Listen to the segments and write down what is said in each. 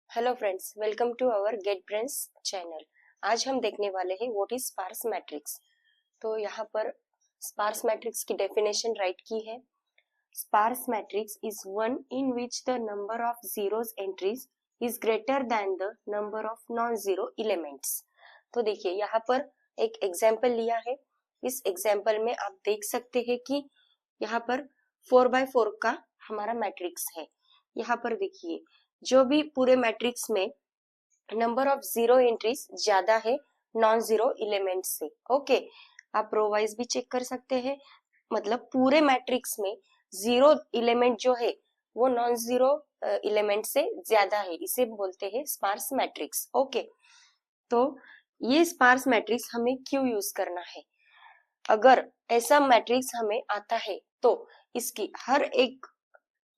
Hello friends, welcome to our GATE brains channel. आज हम देखने वाले हैं व्हाट इज स्पार्स मैट्रिक्स। तो यहाँ पर स्पार्स मैट्रिक्स की डेफिनेशन राइट की है। Sparse matrix is one in which the number of zeros entries is greater than the number of non zero elements. तो देखिए यहाँ पर एक एग्जाम्पल लिया है। इस एग्जाम्पल में आप देख सकते हैं कि यहाँ पर 4x4 का हमारा मैट्रिक्स है। यहाँ पर देखिए जो भी पूरे मैट्रिक्स में नंबर ऑफ जीरो एंट्रीज ज्यादा है नॉन जीरो एलिमेंट से। ओके, आप रो वाइज भी चेक कर सकते हैं। मतलब पूरे मैट्रिक्स में जीरो एलिमेंट जो है वो नॉन जीरो एलिमेंट से ज्यादा है, इसे बोलते हैं स्पार्स मैट्रिक्स। ओके, तो ये स्पार्स मैट्रिक्स हमें क्यों यूज करना है? अगर ऐसा मैट्रिक्स हमें आता है तो इसकी हर एक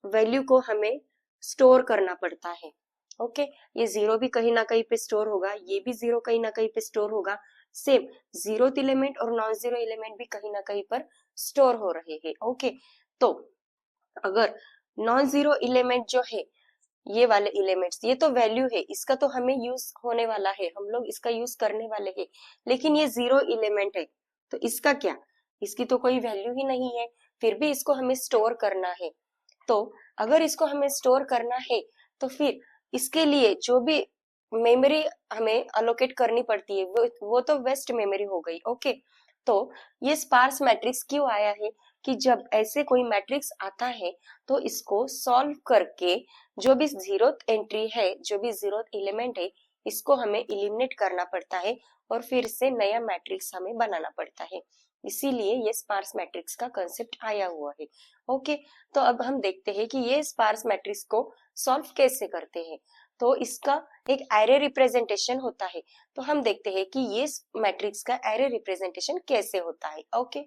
वैल्यू को हमें स्टोर करना पड़ता है। ओके, ये जीरो भी कहीं ना कहीं पे स्टोर होगा, ये भी जीरो कहीं ना कहीं पे स्टोर होगा। सेम जीरो एलिमेंट और नॉन जीरो एलिमेंट भी कहीं ना कहीं पर स्टोर हो रहे हैं। ओके, तो अगर नॉन जीरो एलिमेंट जो है, ये वाले एलिमेंट्स, ये तो वैल्यू है, इसका तो हमें यूज होने वाला है, हम लोग इसका यूज करने वाले हैं। लेकिन ये जीरो एलिमेंट है तो इसका क्या? इसकी तो कोई वैल्यू ही नहीं है, फिर भी इसको हमें स्टोर करना है। तो अगर इसको हमें स्टोर करना है तो फिर इसके लिए जो भी मेमोरी हमें अलोकेट करनी पड़ती है वो तो वेस्ट मेमोरी हो गई। ओके, तो ये स्पार्स मैट्रिक्स क्यों आया है कि जब ऐसे कोई मैट्रिक्स आता है तो इसको सॉल्व करके जो भी जीरो एंट्री है, जो भी जीरो एलिमेंट है, इसको हमें इलिमिनेट करना पड़ता है और फिर से नया मैट्रिक्स हमें बनाना पड़ता है। इसीलिए ये स्पार्स मैट्रिक्स का कंसेप्ट आया हुआ है। ओके, तो अब हम देखते हैं कि ये स्पार्स मैट्रिक्स को सॉल्व कैसे करते हैं। तो इसका एक एरे रिप्रेजेंटेशन होता है। तो हम देखते हैं कि ये मैट्रिक्स का एरे रिप्रेजेंटेशन कैसे होता है। ओके,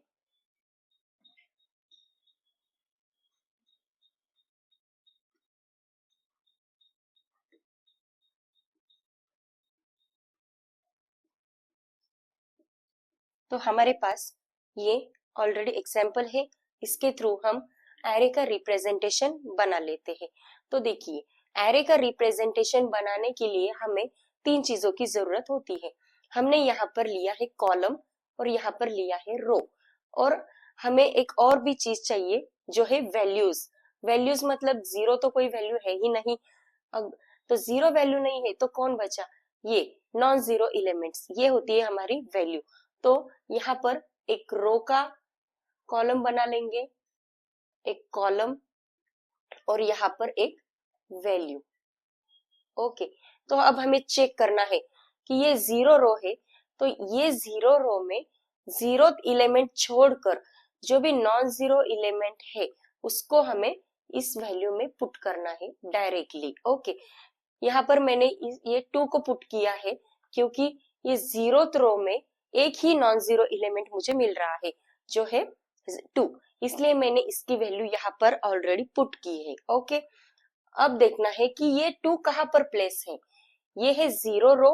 तो हमारे पास ये ऑलरेडी एग्जाम्पल है, इसके थ्रू हम एरे का रिप्रेजेंटेशन बना लेते हैं। तो देखिए, एरे का रिप्रेजेंटेशन बनाने के लिए हमें तीन चीजों की जरूरत होती है। हमने यहाँ पर लिया है कॉलम और यहाँ पर लिया है रो, और हमें एक और भी चीज चाहिए जो है वैल्यूज। वैल्यूज मतलब जीरो तो कोई वैल्यू है ही नहीं। अब तो जीरो वैल्यू नहीं है तो कौन बचा? ये नॉन जीरो एलिमेंट्स, ये होती है हमारी वैल्यू। तो यहाँ पर एक रो का कॉलम बना लेंगे, एक कॉलम, और यहाँ पर एक वैल्यू। ओके, तो अब हमें चेक करना है कि ये जीरो रो है, तो ये जीरो रो में जीरो एलिमेंट छोड़कर जो भी नॉन जीरो एलिमेंट है उसको हमें इस वैल्यू में पुट करना है डायरेक्टली। ओके, यहाँ पर मैंने ये टू को पुट किया है क्योंकि ये जीरो रो में एक ही नॉन जीरो एलिमेंट मुझे मिल रहा है जो है टू, इसलिए मैंने इसकी वैल्यू यहाँ पर ऑलरेडी पुट की है। ओके, अब देखना है कि ये टू कहाँ पर प्लेस है। ये है जीरो रो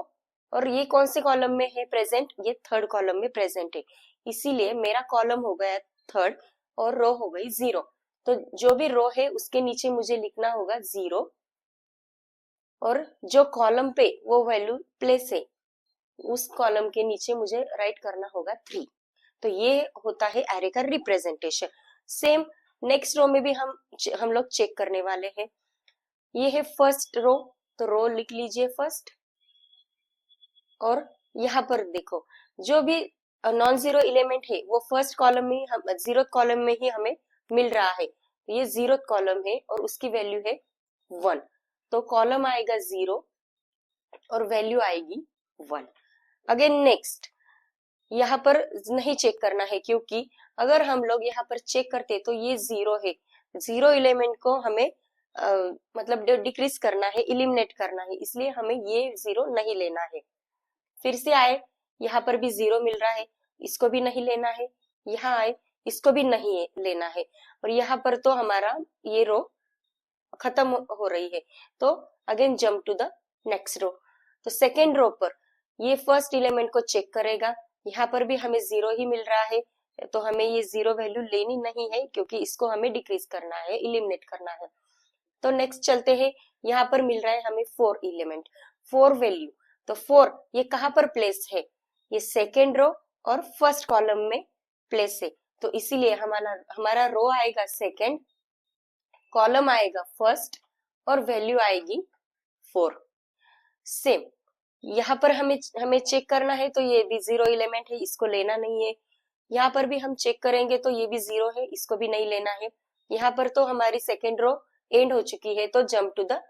और ये कौन से कॉलम में है प्रेजेंट? ये थर्ड कॉलम में प्रेजेंट है, इसीलिए मेरा कॉलम हो गया थर्ड और रो हो गई जीरो। तो जो भी रो है उसके नीचे मुझे लिखना होगा जीरो, और जो कॉलम पे वो वैल्यू प्लेस है उस कॉलम के नीचे मुझे राइट करना होगा थ्री। तो ये होता है एरे का रिप्रेजेंटेशन। सेम नेक्स्ट रो में भी हम लोग चेक करने वाले हैं। ये है फर्स्ट रो, तो रो लिख लीजिए फर्स्ट, और यहाँ पर देखो जो भी नॉन जीरो एलिमेंट है वो फर्स्ट कॉलम में, हम जीरो कॉलम में ही हमें मिल रहा है। तो ये जीरो कॉलम है और उसकी वैल्यू है वन, तो कॉलम आएगा जीरो और वैल्यू आएगी वन। अगेन नेक्स्ट, यहाँ पर नहीं चेक करना है क्योंकि अगर हम लोग यहाँ पर चेक करते तो ये जीरो है, जीरो एलिमेंट को हमें मतलब डिक्रीज करना है, इलिमिनेट करना है, इसलिए हमें ये जीरो नहीं लेना है। फिर से आए, यहाँ पर भी जीरो मिल रहा है, इसको भी नहीं लेना है। यहाँ आए, इसको भी नहीं लेना है, और यहाँ पर तो हमारा ये रो खत्म हो रही है। तो again jump to the next row. तो सेकेंड रो पर ये फर्स्ट एलिमेंट को चेक करेगा, यहाँ पर भी हमें जीरो ही मिल रहा है, तो हमें ये जीरो वैल्यू लेनी नहीं है क्योंकि इसको हमें डिक्रीज करना है, इलिमिनेट करना है। तो नेक्स्ट चलते हैं, यहाँ पर मिल रहा है हमें 4 एलिमेंट, 4 वैल्यू। तो 4 ये कहाँ पर प्लेस है, ये सेकेंड रो और फर्स्ट कॉलम में प्लेस है। तो इसीलिए हमारा रो आएगा सेकेंड, कॉलम आएगा फर्स्ट और वैल्यू आएगी 4। सेम यहाँ पर हमें चेक करना है, तो ये भी 0 एलिमेंट है, इसको लेना नहीं है। यहाँ पर भी हम चेक करेंगे तो ये भी 0 है, इसको भी नहीं लेना है। यहाँ पर तो हमारी सेकेंड रो एंड हो चुकी है, तो jump to the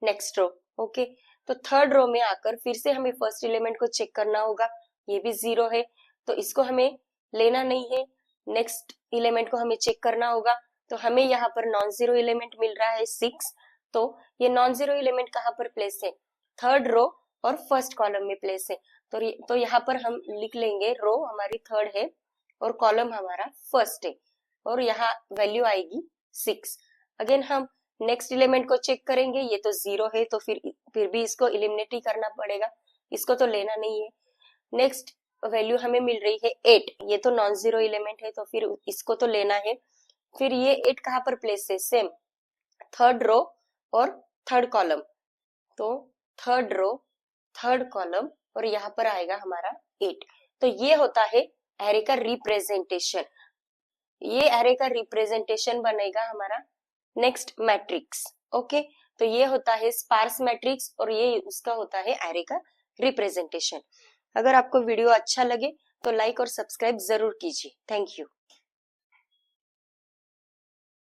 next row. Okay, तो थर्ड रो में आकर फिर से हमें फर्स्ट एलिमेंट को चेक करना होगा, ये भी 0 है, तो इसको हमें लेना नहीं है। नेक्स्ट एलिमेंट को हमें चेक करना होगा, तो हमें यहाँ पर नॉन जीरो एलिमेंट मिल रहा है 6। तो ये नॉन जीरो एलिमेंट कहाँ पर प्लेस है, थर्ड रो और फर्स्ट कॉलम में प्लेस है। तो यहाँ पर हम लिख लेंगे रो हमारी थर्ड है और कॉलम हमारा फर्स्ट है, और यहाँ वैल्यू आएगी 6। अगेन हम नेक्स्ट एलिमेंट को चेक करेंगे, ये तो 0 है, तो फिर भी इसको एलिमिनेट ही करना पड़ेगा, इसको तो लेना नहीं है। नेक्स्ट वैल्यू हमें मिल रही है 8, ये तो नॉन जीरो एलिमेंट है, तो फिर इसको तो लेना है। फिर ये 8 कहाँ पर प्लेस है, सेम थर्ड रो और थर्ड कॉलम, तो थर्ड रो थर्ड कॉलम और यहाँ पर आएगा हमारा 8। तो ये होता है एरे का रिप्रेजेंटेशन। ये एरे का रिप्रेजेंटेशन बनेगा हमारा नेक्स्ट मैट्रिक्स। ओके, तो ये होता है स्पार्स मैट्रिक्स और ये उसका होता है एरे का रिप्रेजेंटेशन। अगर आपको वीडियो अच्छा लगे तो लाइक और सब्सक्राइब जरूर कीजिए। Thank you.